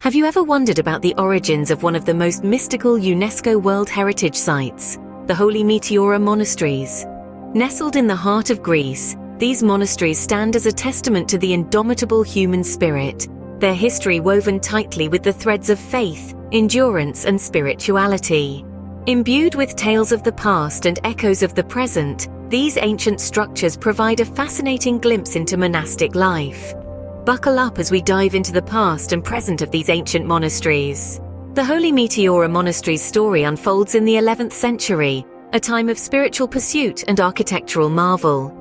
Have you ever wondered about the origins of one of the most mystical UNESCO World Heritage Sites, the Holy Meteora Monasteries? Nestled in the heart of Greece, these monasteries stand as a testament to the indomitable human spirit, their history woven tightly with the threads of faith, endurance, and spirituality. Imbued with tales of the past and echoes of the present, these ancient structures provide a fascinating glimpse into monastic life. Buckle up as we dive into the past and present of these ancient monasteries. The Holy Meteora Monasteries story unfolds in the 11th century, a time of spiritual pursuit and architectural marvel.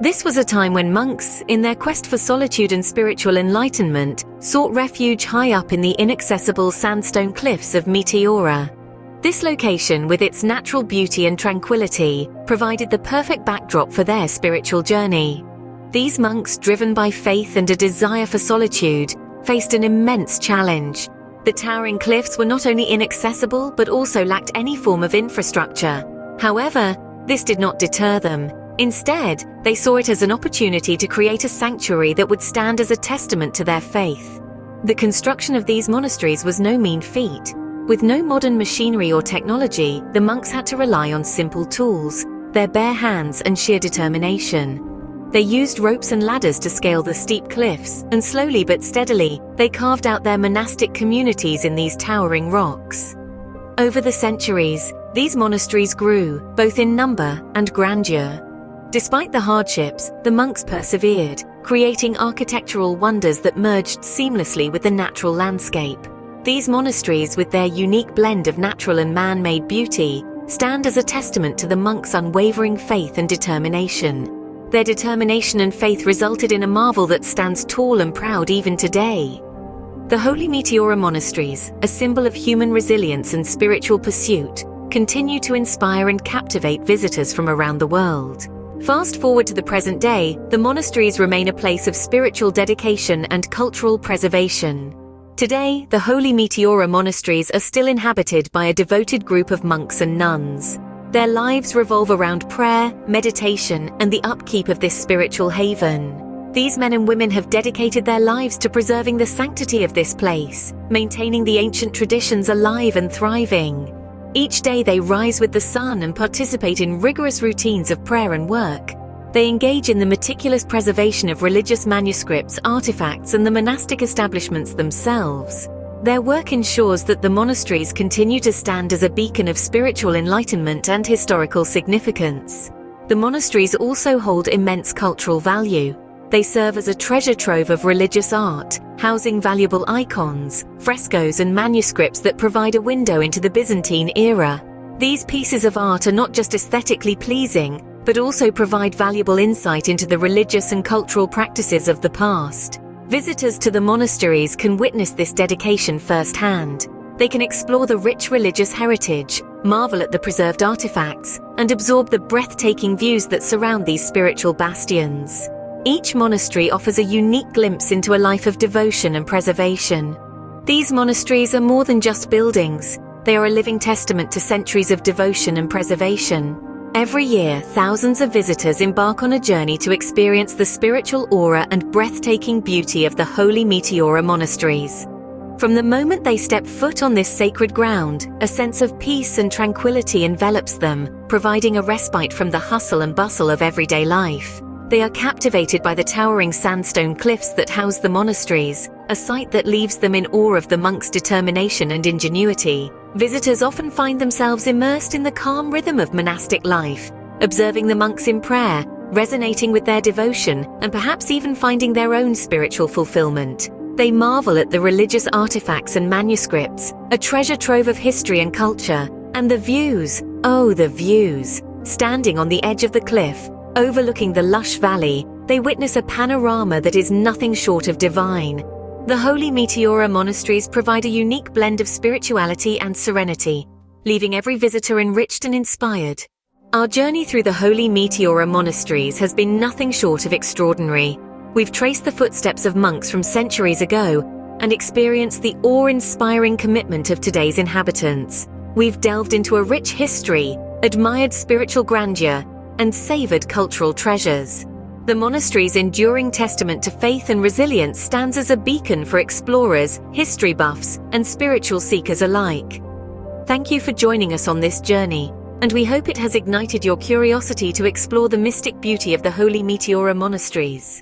This was a time when monks, in their quest for solitude and spiritual enlightenment, sought refuge high up in the inaccessible sandstone cliffs of Meteora. This location, with its natural beauty and tranquility, provided the perfect backdrop for their spiritual journey. These monks, driven by faith and a desire for solitude, faced an immense challenge. The towering cliffs were not only inaccessible but also lacked any form of infrastructure. However, this did not deter them. Instead, they saw it as an opportunity to create a sanctuary that would stand as a testament to their faith. The construction of these monasteries was no mean feat. With no modern machinery or technology, the monks had to rely on simple tools, their bare hands, and sheer determination. They used ropes and ladders to scale the steep cliffs, and slowly but steadily, they carved out their monastic communities in these towering rocks. Over the centuries, these monasteries grew, both in number and grandeur. Despite the hardships, the monks persevered, creating architectural wonders that merged seamlessly with the natural landscape. These monasteries, with their unique blend of natural and man-made beauty, stand as a testament to the monks' unwavering faith and determination. Their determination and faith resulted in a marvel that stands tall and proud even today. The Holy Meteora Monasteries, a symbol of human resilience and spiritual pursuit, continue to inspire and captivate visitors from around the world. Fast forward to the present day, the monasteries remain a place of spiritual dedication and cultural preservation. Today, the Holy Meteora Monasteries are still inhabited by a devoted group of monks and nuns. Their lives revolve around prayer, meditation, and the upkeep of this spiritual haven. These men and women have dedicated their lives to preserving the sanctity of this place, maintaining the ancient traditions alive and thriving. Each day they rise with the sun and participate in rigorous routines of prayer and work. They engage in the meticulous preservation of religious manuscripts, artifacts, and the monastic establishments themselves. Their work ensures that the monasteries continue to stand as a beacon of spiritual enlightenment and historical significance. The monasteries also hold immense cultural value. They serve as a treasure trove of religious art, housing valuable icons, frescoes, and manuscripts that provide a window into the Byzantine era. These pieces of art are not just aesthetically pleasing, but also provide valuable insight into the religious and cultural practices of the past. Visitors to the monasteries can witness this dedication firsthand. They can explore the rich religious heritage, marvel at the preserved artifacts, and absorb the breathtaking views that surround these spiritual bastions. Each monastery offers a unique glimpse into a life of devotion and preservation. These monasteries are more than just buildings. They are a living testament to centuries of devotion and preservation. Every year, thousands of visitors embark on a journey to experience the spiritual aura and breathtaking beauty of the Holy Meteora Monasteries. From the moment they step foot on this sacred ground, a sense of peace and tranquility envelops them, providing a respite from the hustle and bustle of everyday life. They are captivated by the towering sandstone cliffs that house the monasteries, a sight that leaves them in awe of the monks' determination and ingenuity. Visitors often find themselves immersed in the calm rhythm of monastic life, observing the monks in prayer, resonating with their devotion, and perhaps even finding their own spiritual fulfillment. They marvel at the religious artifacts and manuscripts, a treasure trove of history and culture, and the views, oh the views! Standing on the edge of the cliff, overlooking the lush valley, they witness a panorama that is nothing short of divine. The Holy Meteora Monasteries provide a unique blend of spirituality and serenity, leaving every visitor enriched and inspired. Our journey through the Holy Meteora Monasteries has been nothing short of extraordinary. We've traced the footsteps of monks from centuries ago and experienced the awe-inspiring commitment of today's inhabitants. We've delved into a rich history, admired spiritual grandeur, and savored cultural treasures. The monastery's enduring testament to faith and resilience stands as a beacon for explorers, history buffs, and spiritual seekers alike. Thank you for joining us on this journey, and we hope it has ignited your curiosity to explore the mystic beauty of the Holy Meteora Monasteries.